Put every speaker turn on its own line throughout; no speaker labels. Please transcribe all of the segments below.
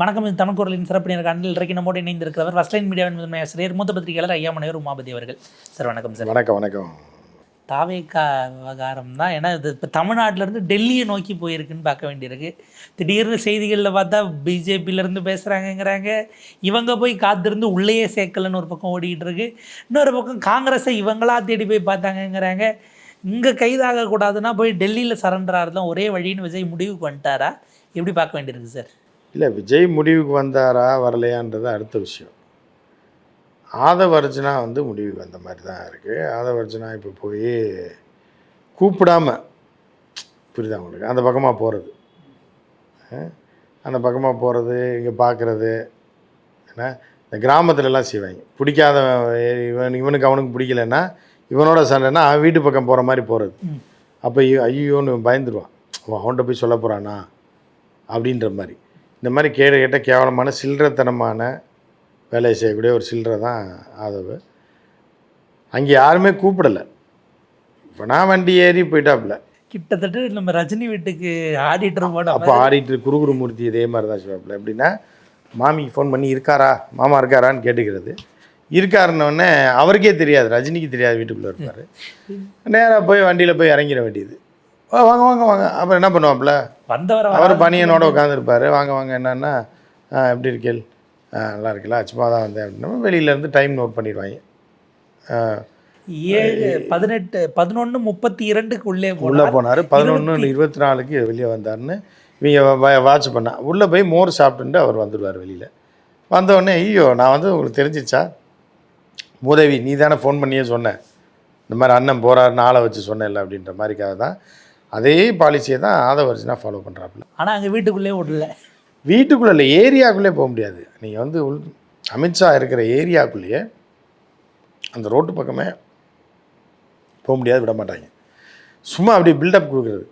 வணக்கம். இது தமிழ்குரலின் சிறப்பு நேருக்கு அன்பில் இறக்கி நம்மோடு இணைந்திருக்கிறவர் ஃபர்ஸ்ட் மீடியாவின் முதன்மை ஆசிரியர் மூத்த பத்திரிகையாளர் ஐயா மனைவர் உமாபதி அவர்கள். சார் வணக்கம் சார்.
வணக்கம். வணக்கம்.
தாவேக்கா விவகாரம் தான். ஏன்னா இது இப்போ தமிழ்நாட்டிலேருந்து டெல்லியை நோக்கி போயிருக்குன்னு பார்க்க வேண்டியிருக்கு. திடீர்னு செய்திகளில் பார்த்தா பிஜேபியிலேருந்து பேசுகிறாங்கங்கிறாங்க. இவங்க போய் காத்திருந்து உள்ளேயே சேர்க்கலன்னு ஒரு பக்கம் ஓடிக்கிட்டு இருக்கு. இன்னொரு பக்கம் காங்கிரஸை இவங்களா தேடி போய் பார்த்தாங்கங்கிறாங்க. இங்கே கைதாகக்கூடாதுன்னா போய் டெல்லியில் சரண்டர் ஆகிறதுலாம் ஒரே வழின்னு விஜய் முடிவுக்கு வந்துட்டாரா? எப்படி பார்க்க வேண்டியிருக்கு சார்?
இல்லை, விஜய் முடிவுக்கு வந்தாரா வரலையான்றது அடுத்த விஷயம். ஆதவ அர்ஜுனா முடிவுக்கு வந்த மாதிரி தான் இருக்குது. ஆதவ அர்ஜுனா இப்போ போய் கூப்பிடாம, புரியுதா உங்களுக்கு, அந்த பக்கமாக போகிறது, அந்த பக்கமாக போகிறது, இங்கே பார்க்குறது, ஏன்னா இந்த கிராமத்துலலாம் செய்வாங்க. பிடிக்காத இவனுக்கு அவனுக்கு பிடிக்கலன்னா இவனோட சண்டைன்னா அவன் வீட்டு பக்கம் போகிற மாதிரி போகிறது. அப்போ ஐயோன்னு பயந்துருவான், அவன்கிட்ட போய் சொல்ல போகிறானா அப்படின்ற மாதிரி. இந்த மாதிரி கேட்ட கேவலமான சில்லறத்தனமான வேலையை செய்யக்கூடிய ஒரு சில்லறை தான் ஆதவ். அங்கே யாருமே கூப்பிடலை. இப்போ நான் வண்டி ஏறி போயிட்டாப்புல.
கிட்டத்தட்ட நம்ம ரஜினி வீட்டுக்கு ஆடிட்டர் போட
அப்போ ஆடிட்டர் குருகுருமூர்த்தி இதே மாதிரி தான் செய்வாப்புல. எப்படின்னா, மாமிக்கு ஃபோன் பண்ணி இருக்காரா, மாமா இருக்காரான்னு கேட்டுக்கிறது. இருக்காருன்னொடனே அவருக்கே தெரியாது, ரஜினிக்கு தெரியாது, வீட்டுக்குள்ளே இருப்பார். நேராக போய் வண்டியில் போய் இறங்கிட வேண்டியது. வாங்க வாங்க வாங்க. அப்புறம் என்ன பண்ணுவாப்புல, அவர் பனியனோட உட்காந்துருப்பார். வாங்க வாங்க, என்னன்னா எப்படி இருக்கேள், நல்லா இருக்கல, சும்மா தான் வந்தேன் அப்படின்னா வெளியிலேருந்து டைம் நோட் பண்ணிடுவாங்க.
11:32 உள்ளே
போனார். 11:24 வெளியே வந்தார்னு இவங்க வாட்ச் பண்ணா. உள்ளே போய் மோர் சாப்பிட்டுட்டு அவர் வந்துடுவார் வெளியில். வந்தோடனே ஐயோ நான் உங்களுக்கு தெரிஞ்சிச்சா மூதேவி, நீ தானே ஃபோன் பண்ணியே சொன்னேன், இந்த மாதிரி அண்ணன் போகிறாருன்னு ஆளை வச்சு சொன்னேன்ல அப்படின்ற மாதிரிக்காக தான் அதே பாலிசியை தான் ஆதவ அர்ஜுனா ஃபாலோ பண்ணுறாப்புல.
ஆனால் அங்கே வீட்டுக்குள்ளே விடல.
வீட்டுக்குள்ளே இல்லை, ஏரியாக்குள்ளே போக முடியாது. நீங்கள் அமித்ஷா இருக்கிற ஏரியாக்குள்ளேயே அந்த ரோட்டு பக்கமே போக முடியாது, விட மாட்டாங்க. சும்மா அப்படி பில்டப் கொடுக்குறது.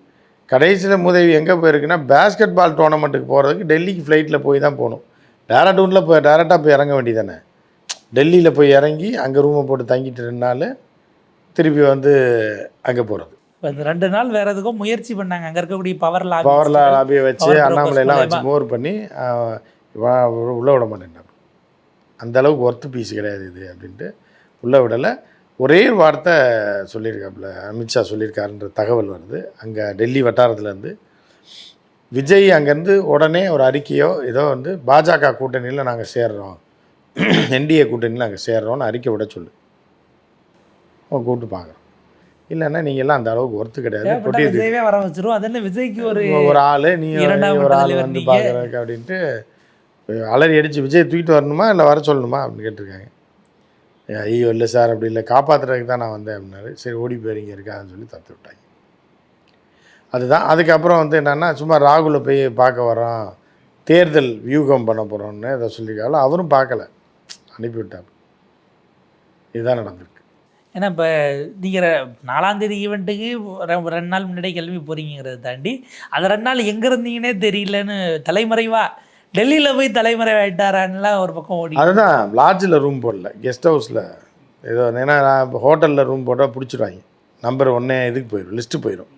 கடைசியில் மூதேவி எங்கே போயிருக்குன்னா, பேஸ்கெட் பால் டோர்னமெண்ட்டுக்கு போகிறதுக்கு டெல்லிக்கு ஃப்ளைட்டில் போய் தான் போகணும். டேரெக்டாக போய் இறங்க வேண்டியது தானே. டெல்லியில் போய் இறங்கி அங்கே ரூமை போட்டு தங்கிட்டு 2 நாள் திருப்பி அங்கே போகிறது.
இந்த 2 நாள் வேறு எதுக்கும் முயற்சி பண்ணாங்க. அங்கே இருக்கக்கூடிய பவர்
லாபியை வச்சு அண்ணாமலையெல்லாம் வச்சு மோர் பண்ணி உள்ளே விட மாட்டேன். அந்தளவுக்கு ஒர்த்து பீஸ் கிடையாது இது அப்படின்ட்டு உள்ளே விடலை. ஒரே வார்த்தை சொல்லியிருக்காப்புல, அமித்ஷா சொல்லியிருக்காருன்ற தகவல் வருது அங்கே டெல்லி வட்டாரத்துலேருந்து. விஜய் அங்கேருந்து உடனே ஒரு அறிக்கையோ ஏதோ பாஜக கூட்டணியில் நாங்கள் சேர்றோம், என்டிஏ கூட்டணியில் நாங்கள் சேர்றோன்னு அறிக்கை விட சொல்லு, கூப்பிட்டு பார்க்குறோம். இல்லைன்னா நீங்கள் எல்லாம் அந்த அளவுக்கு ஒர்த்து கிடையாது,
விஜயவே வர வச்சிரும். அது என்ன விஜய்க்கு ஒரு
ஆள், நீ ஒரு ஆள் பார்க்குறதுக்கு அப்படின்ட்டு அலறி அடித்து விஜய் தூக்கிட்டு வரணுமா இல்லை வர சொல்லணுமா அப்படின்னு கேட்டிருக்காங்க. ஐயோ இல்லை சார், அப்படி இல்லை, காப்பாற்றுறதுக்கு தான் நான் வந்தேன் அப்படின்னாரு. சரி ஓடி போயிருங்க இருக்காதுன்னு சொல்லி தத்து விட்டாங்க. அதுதான். அதுக்கப்புறம் என்னென்னா, சும்மா ராகுலை போய் பார்க்க வரோம், தேர்தல் வியூகம் பண்ண போகிறோன்னு இதை சொல்லியிருக்காங்க. அவரும் பார்க்கல, அனுப்பிவிட்டார். இதுதான் நடந்திருக்கு.
ஏன்னா இப்போ நீங்கள் 4ஆம் தேதி ஈவெண்ட்டுக்கு 2 நாள் முன்னாடியே கிளம்பி போகிறீங்கிறத தாண்டி அந்த 2 நாள் எங்கே இருந்தீங்கன்னே தெரியலன்னு தலைமறைவா டெல்லியில் போய் தலைமறை ஆகிட்டாரான்லாம் ஒரு பக்கம் ஓடி.
அதுதான், லாட்ஜில் ரூம் போடல, கெஸ்ட் ஹவுஸில் ஏதோ. ஏன்னா இப்போ ஹோட்டலில் ரூம் போட்டால் பிடிச்சிடுவாங்க, நம்பர் 1 இதுக்கு போயிடும், லிஸ்ட்டு போயிடும்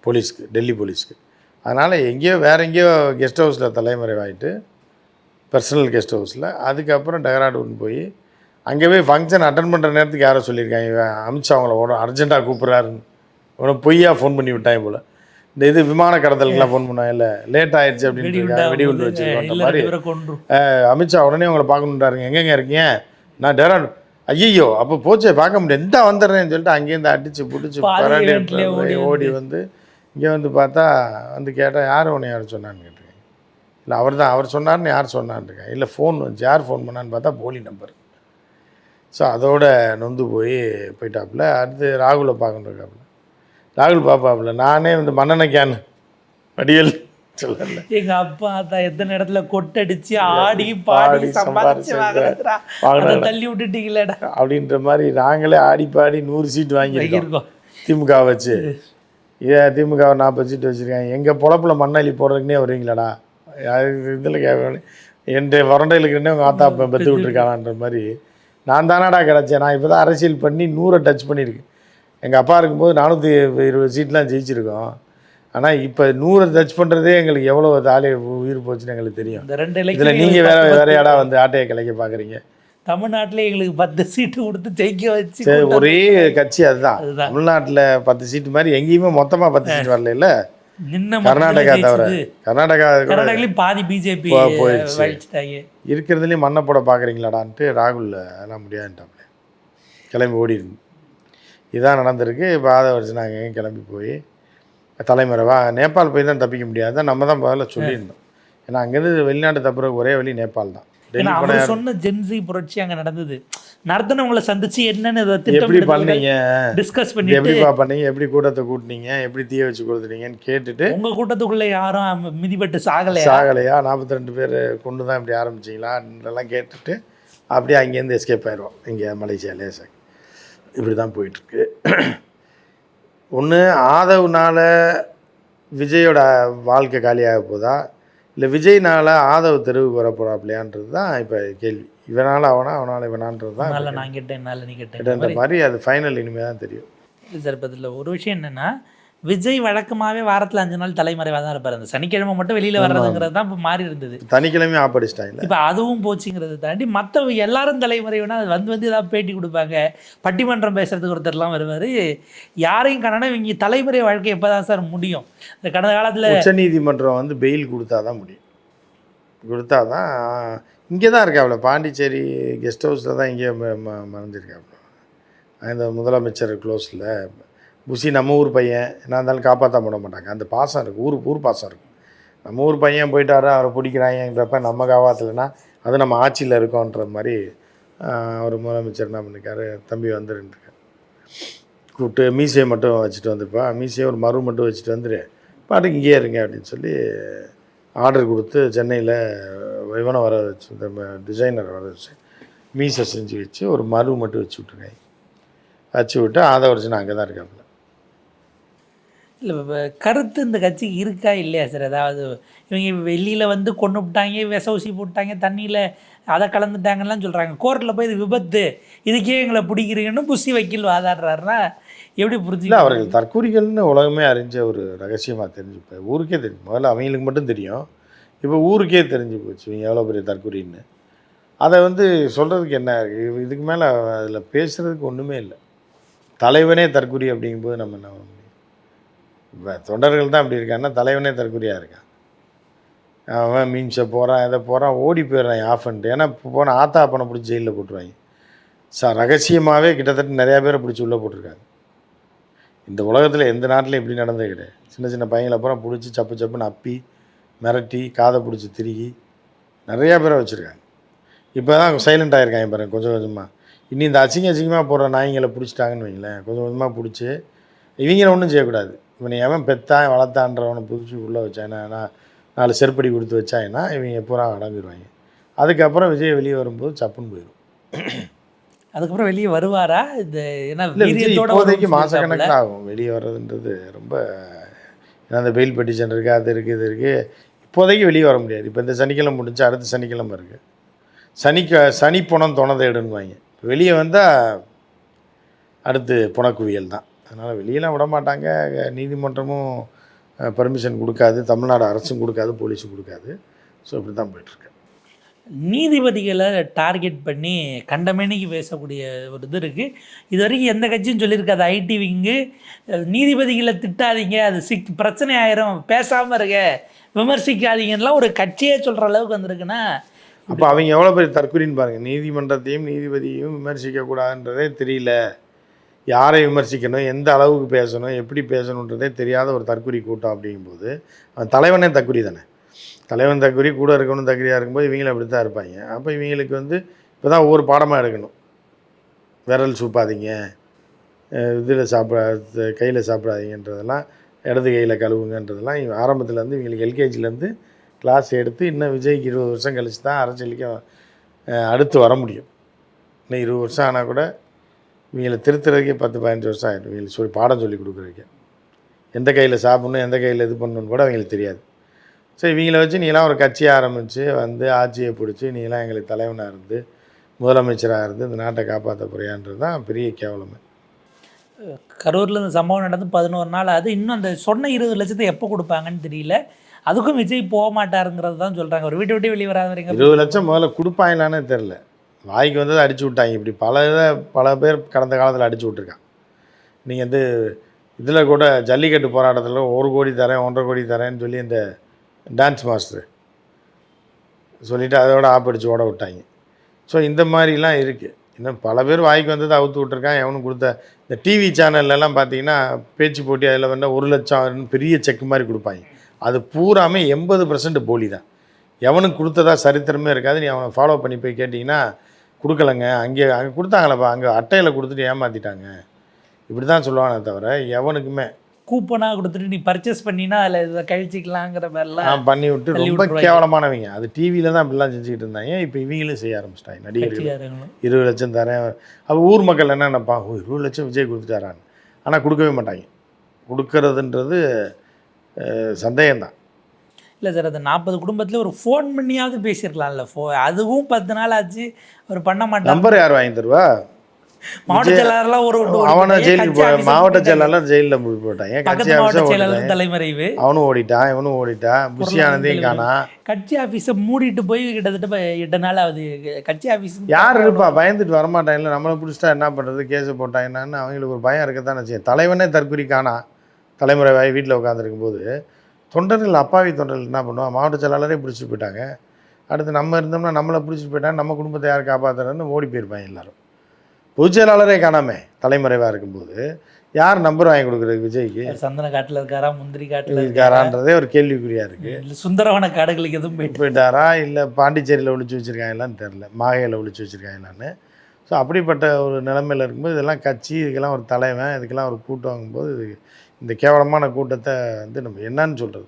போலீஸ்க்கு, டெல்லி போலீஸ்க்கு. அதனால் எங்கேயோ எங்கேயோ கெஸ்ட் ஹவுஸில் தலைமறைவாகிட்டு, பர்சனல் கெஸ்ட் ஹவுஸில். அதுக்கப்புறம் டெஹ்ராடூன் போய் அங்கே போய் ஃபங்க்ஷன் அட்டன் பண்ணுற நேரத்துக்கு யாரோ சொல்லியிருக்காங்க, அமித்ஷா அவங்கள அர்ஜென்ட்டாக கூப்பிட்றாருன்னு. உடனே பொய்யா ஃபோன் பண்ணி விட்டாங்க போல். இந்த விமான கடத்தலுக்குலாம் ஃபோன் பண்ணாங்க, இல்லை லேட் ஆகிடுச்சு அப்படின்ட்டு வெடிகுண்டு வச்சுருக்கோன்ற மாதிரி. அமித்ஷா உடனே உங்களை பார்க்கணுன்றாருங்க, எங்கெங்க இருக்கீங்க, நான் டெஹ்ராடூன். ஐயோ அப்போ போச்சே பார்க்க முடியாது, எந்த வந்துடுறேன்னு சொல்லிட்டு அங்கேருந்து அடித்து பிடிச்சி ஓடி இங்கே பார்த்தா கேட்டால் யார் உன்னை யார் சொன்னான்னு கேட்டிருக்கேன். இல்லை அவர் சொன்னார்னு யார் சொன்னான்னு இருக்கேன். இல்லை ஃபோன் வந்துச்சு, யார் ஃபோன் பண்ணான்னு பார்த்தா போலி நம்பர். ஸோ அதோட நொந்து போயிட்டாப்புல. அடுத்து ராகுலை பார்க்கணுருக்காப்புல. ராகுல் பாப்பாப்புல, நானே மண்ணெண்ணெய் கேனு வடிவேல் சொல்லல,
எங்கள் அப்பா தான் எத்தனை இடத்துல கொட்டடிச்சு ஆடி பாடி தள்ளி விட்டுட்டீங்களேடா
அப்படின்ற மாதிரி நாங்களே ஆடி பாடி 100 சீட் வாங்கியிருக்கோம் திமுக வச்சு. திமுக 40 சீட்டு வச்சுருக்காங்க. எங்கள் பொழப்பில் மண்ணள்ளி போடுறதுக்குனே வருவீங்களாடா, இதில் கேட்க என் வறண்டையில் இருக்கிறனே உங்கள் ஆத்தா பெற்று விட்டுருக்கானான்ற மாதிரி. நான் தானாடா கிடச்சேன், நான் இப்போ தான் அரசியல் பண்ணி 100 டச் பண்ணியிருக்கேன். எங்கள் அப்பா இருக்கும்போது 420 சீட்லாம் ஜெயிச்சிருக்கோம். ஆனால் இப்போ 100 டச் பண்ணுறதே எங்களுக்கு எவ்வளோ தாலி உயிர் போச்சுன்னு எங்களுக்கு தெரியும்.
இந்த 2
இதில்
எலெக்ஷன்
நீங்கள் வேற யாடா வந்து ஆட்டையை கலைக்க பார்க்குறீங்க.
தமிழ்நாட்டில் எங்களுக்கு 10 சீட்டு கொடுத்து ஜெயிக்க வச்சு
சரி, ஒரே கட்சி அதுதான்.
அதுதான்.
தமிழ்நாட்டில் 10 சீட்டு மாதிரி எங்கேயுமே மொத்தமாக 10 சீட்டு வரல.
நின்ன
கர்நாடகா தவிர
கர்நாடகாலையும் பாதி பிஜேபி
போயிடுச்சு.
வழிச்சிட்டாங்க.
இருக்கிறதுலேயும் மண்ணை போட பார்க்குறீங்களாடான்ட்டு ராகுல் அதெல்லாம் முடியாதுட்டாப்ல கிளம்பி ஓடிருந்து. இதான் நடந்திருக்கு. இப்போ ஆதவர்ஜன் நாங்கள் எங்கேயும் கிளம்பி போய் தலைமறைவா நேபாள் போய் தான் தப்பிக்க முடியாது. நம்ம தான் முதல்ல சொல்லியிருந்தோம். ஏன்னா அங்கேருந்து வெளிநாட்டு தப்புறதுக்கு ஒரே வழி நேபாள் தான்.
ஏன்னா அவர் சொன்ன ஜென்சி புரட்சி அங்கே நடந்தது. நடத்தினவங்களை சந்திச்சு என்னன்னு
எப்படி பண்ணீங்க,
டிஸ்கஸ் பண்ணி
எப்படிப்பா பண்ணீங்க, எப்படி கூட்டத்தை கூட்டினீங்க, எப்படி தீய வச்சு கொடுத்துட்டீங்கன்னு கேட்டுட்டு
உங்க கூட்டத்துக்குள்ள யாரும் மிதிப்பட்டு
சாகலையா 42 பேர் கொண்டு தான் இப்படி ஆரம்பிச்சிங்களான்றெல்லாம் கேட்டுட்டு அப்படியே அங்கேருந்து எஸ்கேப் ஆயிடுவோம். இங்கே மலேசியாலே இப்படி தான் போயிட்டுருக்கு. ஒன்று ஆதவ்னால் விஜயோட வாழ்க்கை காலியாக போதா, இல்லை விஜய்னால் ஆதவ் தெருவுக்கு வர போகிறாப்லையான்றது தான் இப்போ கேள்வி. இவனால் அவனால் இவனான்றது தான்.
நான் கேட்டேன், நீ கேட்டேன்
இந்த மாதிரி அது ஃபைனல் இனிமேல் தான் தெரியும்.
இல்லை சார், இப்போ இதில் ஒரு விஷயம் என்னென்னா, விஜய் வழக்கமாகவே வாரத்தில் 5 நாள் தலைமறைவாக தான் இருப்பார். அந்த சனிக்கிழமை மட்டும் வெளியில் வர்றதுங்கிறது தான் இப்போ மாறி இருந்தது.
சனிக்கிழமையும் ஆப்படிச்சிட்டாங்க.
இப்போ அதுவும் போச்சுங்கிறத தாண்டி மற்ற எல்லாரும் தலைமறைவுனா அது வந்து ஏதாவது பேட்டி கொடுப்பாங்க, பட்டிமன்றம் பேசுறதுக்கு ஒருத்தர்லாம் வருவார். யாரையும் காணனா இவங்க தலைமுறை வாழ்க்கை எப்போ தான் சார் முடியும்? இந்த கடந்த காலத்தில்
உச்சநீதிமன்றம் வந்து பெயில் கொடுத்தா தான் முடியும். கொடுத்தா தான் இங்கே தான் இருக்காப்புல, பாண்டிச்சேரி கெஸ்ட் ஹவுஸில் தான் இங்கே மறைஞ்சிருக்காப்புல. அந்த முதலமைச்சர் க்ளோஸில் புசி நம்ம ஊர் பையன் என்ன இருந்தாலும் காப்பாற்ற விட மாட்டாங்க. அந்த பாசம் இருக்குது, ஊர் பாசம் இருக்கும். நம்ம ஊர் பையன் போயிட்டாரு, அவரை பிடிக்கிறாங்கிறப்ப நம்ம காப்பாற்றலைன்னா அது நம்ம ஆட்சியில் இருக்கோன்ற மாதிரி அவர் முதலமைச்சர் என்ன பண்ணிருக்காரு, தம்பி வந்துருந்துருக்காரு. கூப்பிட்டு மீசையை மட்டும் வச்சுட்டு வந்துருப்பா, மீசையை ஒரு மறு மட்டும் வச்சுட்டு வந்துரு, பாட்டுக்கு இங்கேயே இருங்க அப்படின்னு சொல்லி ஆர்டர் கொடுத்து சென்னையில் இவனை வர வச்சு, இந்த டிசைனர் வர வச்சு மீசை செஞ்சு வச்சு ஒரு மறு மட்டும் வச்சு விட்டுருக்காங்க. வச்சு விட்டு ஆதவர்ஜன் அங்கே தான் இருக்காப்புல.
இல்லை இப்போ கருத்து இந்த கட்சிக்கு இருக்கா இல்லையா சார்? அதாவது இவங்க வெளியில் வந்து கொண்டு விட்டாங்க, விச ஊசி போட்டாங்க, தண்ணியில் அதை கலந்துட்டாங்கலாம் சொல்கிறாங்க. கோர்ட்டில் போய் இது விபத்து, இதுக்கே எங்களை பிடிக்கிறீங்கன்னு புசி வக்கீல் வாதாடுறாருன்னா எப்படி புரிஞ்சு?
இல்லை, அவர்கள் தற்கூரிகள்னு உலகமே அறிஞ்ச ஒரு ரகசியமாக தெரிஞ்சு, இப்போ ஊருக்கே தெரியும். முதல்ல அவங்களுக்கு மட்டும் தெரியும், இப்போ ஊருக்கே தெரிஞ்சு போச்சு இவங்க எவ்வளோ பெரிய தற்கூரின்னு. அதை வந்து சொல்கிறதுக்கு என்ன இருக்குது? இதுக்கு மேலே அதில் பேசுகிறதுக்கு ஒன்றுமே இல்லை. தலைவனே தற்கூரி அப்படிங்கும்போது நம்ம என்ன பண்ண முடியும்? இப்போ தொண்டர்கள் தான் அப்படி இருக்கான்னா தலைவனே தற்கூரியாக இருக்கான். அவன் மீன்ஸை போகிறான், எதை போகிறான், ஓடி போயிடுறான் ஆஃப் பண்ணிட்டு. ஏன்னா இப்போ போன ஆத்தா அப்பனை பிடிச்சி ஜெயிலில் போட்டுருவாங்க. ரகசியமாகவே கிட்டத்தட்ட நிறையா பேரை பிடிச்சி உள்ளே போட்டிருக்காங்க. இந்த உலகத்தில் எந்த நாட்டிலையும் இப்படி நடந்தது கிடையாது. சின்ன சின்ன பையங்களை அப்புறம் பிடிச்சி சப்புன்னு அப்பி மிரட்டி காதை பிடிச்சி திருகி நிறையா பேரை வச்சுருக்காங்க. இப்போ தான் சைலண்ட் ஆகிருக்காங்க பாருங்க கொஞ்சம் கொஞ்சமாக. இன்னும் இந்த அசிங்கமாக போடுற நாய்ங்களை பிடிச்சிட்டாங்கன்னு வைங்களேன், கொஞ்சம் கொஞ்சமாக பிடிச்சி இவங்கள ஒன்றும் செய்யக்கூடாது. இவனை எவன் பெத்தான் வளர்த்தான்றவனை பிடிச்சி உள்ளே வச்சாங்கன்னா 4 செருப்படி கொடுத்து வச்சாங்கன்னா இவங்க பூரா அடங்கிடுவாங்க. அதுக்கப்புறம் விஜய் வெளியே வரும்போது சப்புன்னு போயிடும். அதுக்கப்புறம்
வெளியே வருவாரா? இந்த
இப்போதைக்கு மாதக்கணக்கில் ஆகும் வெளியே வர்றதுன்றது. ரொம்ப ஏன்னா அந்த பெயில் பெட்டிஷன் இருக்குது, அது இருக்குது, இது இருக்குது. இப்போதைக்கு வெளியே வர முடியாது. இப்போ இந்த சனிக்கிழமை முடிஞ்சு அடுத்த சனிக்கிழமை இருக்குது. சனி புணம் தொணதை எடுன்னுவாங்க. வெளியே வந்தால் அடுத்து புனக்குவியல் தான். அதனால் வெளியெலாம் விட மாட்டாங்க. நீதிமன்றமும் பர்மிஷன் கொடுக்காது, தமிழ்நாடு அரசும் கொடுக்காது, போலீஸும் கொடுக்காது. ஸோ இப்படி தான் போயிட்டுருக்கு.
நீதிபதிகளை டார்கெட் பண்ணி கண்டமேனிக்கு பேசக்கூடிய ஒரு இது இருக்குது. இது வரைக்கும் எந்த கட்சியும் சொல்லியிருக்காது. ஐடி விங்கு நீதிபதிகளை திட்டாதீங்க, அது பிரச்சனை ஆயிரும், பேசாமல் இருக்க, விமர்சிக்காதீங்கலாம் ஒரு கட்சியே சொல்கிற அளவுக்கு வந்திருக்குன்னா
அப்போ அவங்க எவ்வளோ பெரிய தற்கொலைன்னு பாருங்கள். நீதிமன்றத்தையும் நீதிபதியையும் விமர்சிக்கக்கூடாதுன்றதே தெரியல, யாரை விமர்சிக்கணும், எந்த அளவுக்கு பேசணும், எப்படி பேசணுன்றதே தெரியாத ஒரு தற்கொலை கூட்டம். அப்படிங்கும்போது அவன் தலைவனே தற்கொலை தானே. தலைவன் தற்கொலை கூட இருக்கணும், தற்கொலையாக இருக்கும்போது இவங்களும் அப்படி தான் இருப்பாங்க. அப்போ இவங்களுக்கு வந்து இப்போ தான் ஒவ்வொரு பாடமாக எடுக்கணும். விரல் சூப்பாதீங்க, இதில் கையில் சாப்பிடாதீங்கன்றதெல்லாம், இடது கையில் கழுவுங்கன்றதெல்லாம் ஆரம்பத்துலேருந்து இவங்களுக்கு எல்கேஜிலேருந்து கிளாஸ் எடுத்து இன்னும் விஜய்க்கு 20 வருஷம் கழிச்சு தான் அரசியலுக்கு அடுத்து வர முடியும். இன்னும் 20 வருஷம் ஆனால் கூட இவங்களை திருத்துறதுக்கே 10-15 வருஷம் ஆகிடும். இவங்களுக்கு பாடம் சொல்லி கொடுக்குறதுக்கு எந்த கையில் சாப்பிட்ணும், எந்த கையில் இது பண்ணணுன்னு கூட அவங்களுக்கு தெரியாது. ஸோ இவங்கள வச்சு நீலாம் ஒரு கட்சியை ஆரம்பித்து வந்து ஆட்சியை பிடிச்சி நீலாம் எங்களுக்கு தலைவனாக இருந்து முதலமைச்சராக இருந்து இந்த நாட்டை காப்பாற்ற போறியான்றது தான் பெரிய கேவலமே.
கரூரில் இந்த சம்பவம் நடந்து 11 நாள் அது இன்னும் அந்த சொன்ன 20 லட்சத்தை எப்போ கொடுப்பாங்கன்னு தெரியல. அதுக்கும் விஜய் போக மாட்டாருங்கிறது தான் சொல்கிறாங்க. ஒரு வீட்டை விட்டு வெளியே வராத வரைக்கும்
20 லட்சம் முதல்ல கொடுப்பாங்களானே தெரில. வாய்க்கு வந்ததை அடிச்சு விட்டாங்க. இப்படி பல பேர் கடந்த காலத்தில் அடிச்சு விட்ருக்கான். நீங்கள் வந்து இதில் கூட ஜல்லிக்கட்டு போராட்டத்தில் 1 கோடி தரேன் 1.5 கோடி தரேன்னு சொல்லி இந்த டான்ஸ் மாஸ்டர் சொல்லிவிட்டு அதோட ஆப்படிச்சு ஓட விட்டாங்க. ஸோ இந்த மாதிரிலாம் இருக்குது. இன்னும் பல பேர் வாய்க்கு வந்ததை அவுத்து விட்ருக்கான். எவனும் கொடுத்த இந்த டிவி சேனல்லலாம் பார்த்தீங்கன்னா பேச்சு போட்டி அதில் வந்து 1 லட்சம் பெரிய செக் மாதிரி கொடுப்பாங்க. அது பூராமே 80% போலி தான். எவனுக்கு கொடுத்ததா சரித்திரமே இருக்காது. நீ அவனை ஃபாலோ பண்ணி போய் கேட்டிங்கன்னா கொடுக்கலங்க, அங்கே கொடுத்தாங்களப்பா, அங்கே அட்டையில் கொடுத்துட்டு ஏமாற்றிட்டாங்க, இப்படி தான் சொல்லுவானே தவிர எவனுக்குமே
கூப்பனாக கொடுத்துட்டு நீ பர்ச்சேஸ் பண்ணினா அதில் இதை கழிச்சிக்கலாங்கிற மாதிரிலாம்
பண்ணி விட்டு ரொம்ப கேவலமானவங்க. அது டிவியில் தான் அப்படிலாம் செஞ்சுக்கிட்டு இருந்தாங்க. இப்போ இவங்களும் செய்ய ஆரம்பிச்சிட்டாங்க. நடிகர்கள் 20 லட்சம் தரேன். அப்போ ஊர் மக்கள் என்ன நினைப்பான், 20 லட்சம் விஜய் கொடுத்துட்டாரான்னு. ஆனால் கொடுக்கவே மாட்டாங்க. கொடுக்கறதுன்றது சந்தேகம்தான்.
இல்லை சார், அது 40 குடும்பத்தில் ஒரு ஃபோன் பண்ணியாவது பேசியிருக்கலாம்ல. அதுவும் 10 நாள் ஆச்சு, அவர் பண்ண மாட்டார்.
நம்பர் யார் வாங்கி தருவா?
மாவட்ட செயலாளர்லாம்
அவனை ஜெயிலுக்கு மாவட்ட செயலாளர் ஜெயிலில் முடிவு போட்டாங்க. கட்சி
செயலாளர் தலைமறைவு,
அவனும் ஓடிட்டான், இவனும் ஓடிட்டான், புஷி ஆனந்தையும் காணா.
கட்சி ஆஃபீஸை மூடிட்டு போய் கிட்டத்தட்ட 8 நாள் ஆகுது. கட்சி ஆஃபீஸ்
யார் இருப்பா? பயந்துட்டு வரமாட்டாங்க. இல்லை நம்மளை பிடிச்சிட்டா என்ன பண்ணுறது, கேஸை போட்டாங்கன்னு அவங்களுக்கு ஒரு பயம் இருக்கத்தானே செய்யும். தலைவனே தற்கொலை காணா. தலைமுறை வாய் வீட்டில் உட்காந்துருக்கும் போது தொண்டர்கள், அப்பாவி தொண்டர்கள் என்ன பண்ணுவான்? மாவட்ட செயலாளரே பிடிச்சிட்டு போயிட்டாங்க. அடுத்து நம்ம இருந்தோம்னா நம்மளை பிடிச்சிட்டு போயிட்டாங்க, நம்ம குடும்பத்தை யார் காப்பாற்றுறன்னு ஓடி போயிருப்பாங்க எல்லாரும். பொதுச் செயலாளரே காணாமே தலைமறைவாக இருக்கும்போது யார் நம்பர் வாங்கி கொடுக்குறது விஜய்க்கு?
சந்தன காட்டில் இருக்காரா, முந்திரி காட்டில்
இருக்காரான்றதே ஒரு கேள்விக்குறியாக இருக்குது.
இல்லை சுந்தரவன காடுகளுக்கு எதுவும்
போயிட்டாரா, இல்லை பாண்டிச்சேரியில் ஒழிச்சு வச்சுருக்காங்களான்னு தெரில, மாகையில் ஒழிச்சு வச்சுருக்காங்களான்னு. ஸோ அப்படிப்பட்ட ஒரு நிலைமையில் இருக்கும்போது இதெல்லாம் கட்சி, இதுக்கெல்லாம் ஒரு தலைவன், இதுக்கெல்லாம் ஒரு கூட்டம் வாங்கும்போது இந்த கேவலமான கூட்டத்தை வந்து நம்ம என்னன்னு சொல்கிறது?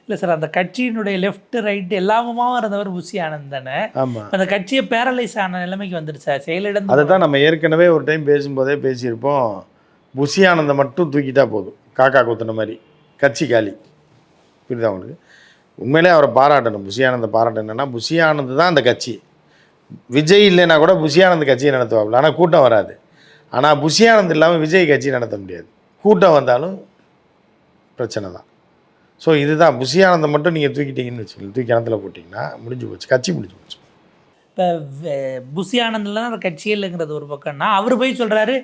இல்லை சார், அந்த கட்சியினுடைய லெஃப்ட் ரைட்டு எல்லாமுமா இருந்தவர் புஷி ஆனந்த் தானே.
ஆமாம்,
அந்த கட்சியை பேரலைஸ் ஆன நிலைமைக்கு வந்துடுச்சா செயலிடம்?
அதை தான் நம்ம ஏற்கனவே ஒரு டைம் பேசும்போதே பேசியிருப்போம். புஷி ஆனந்தை மட்டும் தூக்கிட்டா போதும், காக்கா குத்துன மாதிரி கட்சி காலி. புரியுதா உங்களுக்கு? உண்மையிலே அவரை பாராட்டணும். புஷி ஆனந்தை பாராட்டணுன்னா புஷி ஆனந்த் தான் அந்த கட்சி. விஜய் இல்லைன்னா கூட புஷி ஆனந்த் கட்சியை நடத்துவாப்புல, ஆனால் கூட்டம் வராது. ஆனால் புஷி ஆனந்த் இல்லாமல் விஜய் கட்சி நடத்த முடியாது. கூட்டம் வந்தாலும் பிரச்சனை தான். ஸோ இதுதான், புஷி ஆனந்தை மட்டும் நீங்கள் தூக்கிட்டீங்கன்னு வச்சுக்கோங்க, தூக்கி கிணத்துல போட்டிங்கன்னா முடிஞ்சு போச்சு, கட்சி முடிஞ்சு போச்சு.
இப்போ புஷி ஆனந்தில் அந்த கட்சியே இல்லைங்கிறது ஒரு பக்கம்னா, அவர் போய் சொல்கிறாரு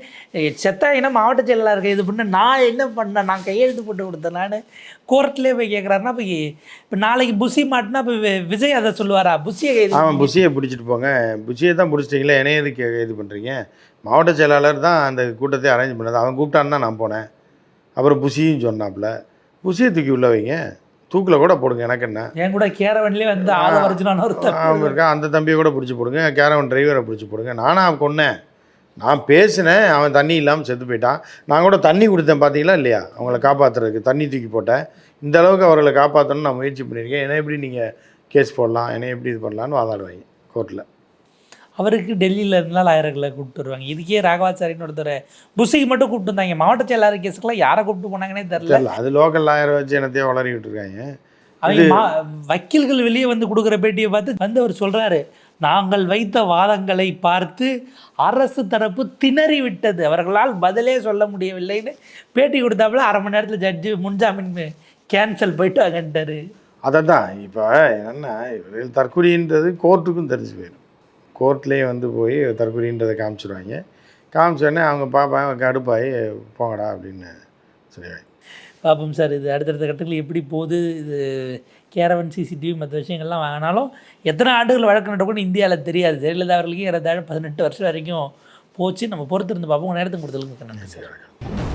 செத்தாயினா மாவட்ட செயலாளருக்கு இது பண்ண நான் என்ன பண்ணேன், நான் கையெழுத்து போட்டு கொடுத்தேனான்னு கோர்ட்லேயே போய் கேட்குறாருன்னா, இப்போ நாளைக்கு புஷி மாட்டினா இப்போ விஜய் அதை சொல்லுவாரா? புஷியை கைது?
ஆமாம், புஷியை பிடிச்சிட்டு போங்க. புஷியை தான் பிடிச்சிட்டிங்களே, என்னைய எதுக்கு இது பண்ணுறீங்க? மாவட்ட செயலாளர் தான் அந்த கூட்டத்தை அரேஞ்ச் பண்ணது. அவன் கூப்பிட்டான்னு தான் நான் போனேன். அப்புறம் புஷியும் சொன்னாப்புல, புஷியை தூக்கி உள்ள வைங்க, தூக்கில் கூட போடுங்க, எனக்கு என்ன.
என் கூட கேரவன்லேயே வந்து ஆலவர்ஜுனான ஒரு
அவன் இருக்கான், அந்த தம்பியை கூட பிடிச்சி போடுங்க, கேரவன் டிரைவரை பிடிச்சி போடுங்க. நானாக கொன்னேன், நான் பேசினேன், அவன் தண்ணி இல்லாமல் செத்து போயிட்டான். நான் கூட தண்ணி கொடுத்தேன், பார்த்தீங்களா இல்லையா? அவங்கள காப்பாற்றுறதுக்கு தண்ணி தூக்கி போட்டேன். இந்த அளவுக்கு அவர்களை காப்பாற்றணும்னு நான் முயற்சி பண்ணியிருக்கேன். என்னை எப்படி நீங்கள் கேஸ் போடலாம், என்னை எப்படி இது பண்ணலான்னு வாதாடுவாங்க கோர்ட்டில்.
அவருக்கு டெல்லியில் இருந்தாலும் ஆயிரங்களை கூப்பிட்டு வருவாங்க. இதுக்கே ராகவாச்சாரின்னு ஒருத்தர் புஷிக்கு மட்டும் கூப்பிட்டு வந்தாங்க. மாவட்ட செயலாளர் கேஸுக்கெல்லாம் யாரை கூப்பிட்டு போனாங்கன்னே தெரியல.
அது லோக்கல் லாயரை வச்சு என்னத்தையோ வளரிக்கிட்டு இருக்காங்க.
அவங்க வக்கீல்கள் வெளியே வந்து கொடுக்குற பேட்டியை பார்த்து வந்து அவர் சொல்கிறாரு, நாங்கள் வைத்த வாதங்களை பார்த்து அரசு தரப்பு திணறி விட்டது, அவர்களால் பதிலே சொல்ல முடியவில்லைன்னு பேட்டி கொடுத்தாப்புல 1/2 மணி நேரத்தில் ஜட்ஜு முன்ஜாமீன் கேன்சல் போயிட்டு வாங்கன்ட்டாரு.
அதை தான் இப்போ என்னென்னா, தற்கொலைன்றது கோர்ட்டுக்கும் தெரிஞ்சு போயிடும். கோர்ட்லேயே வந்து போய் தற்கொலைன்றதை காமிச்சிடுவாங்க. காமிச்சோடனே அவங்க பார்ப்பாங்க, கடுப்பாகி போங்கடா அப்படின்னு சொல்லுவாங்க.
பார்ப்போம் சார், இது அடுத்தடுத்த கட்டத்தில் எப்படி போகுது. இது கேரவன், சிசிடிவி மற்ற விஷயங்கள்லாம் வாங்கினாலும் எத்தனை ஆண்டுகள் வழக்கு நடக்கும்னு இந்தியாவில் தெரியாது. ஜெயலலிதா அவர்களுக்கு 18 வருஷம் வரைக்கும் போச்சு. நம்ம பொறுத்திருந்து பார்ப்போம். நேரத்துக்கு கொடுத்தலுங்க.
நன்றி.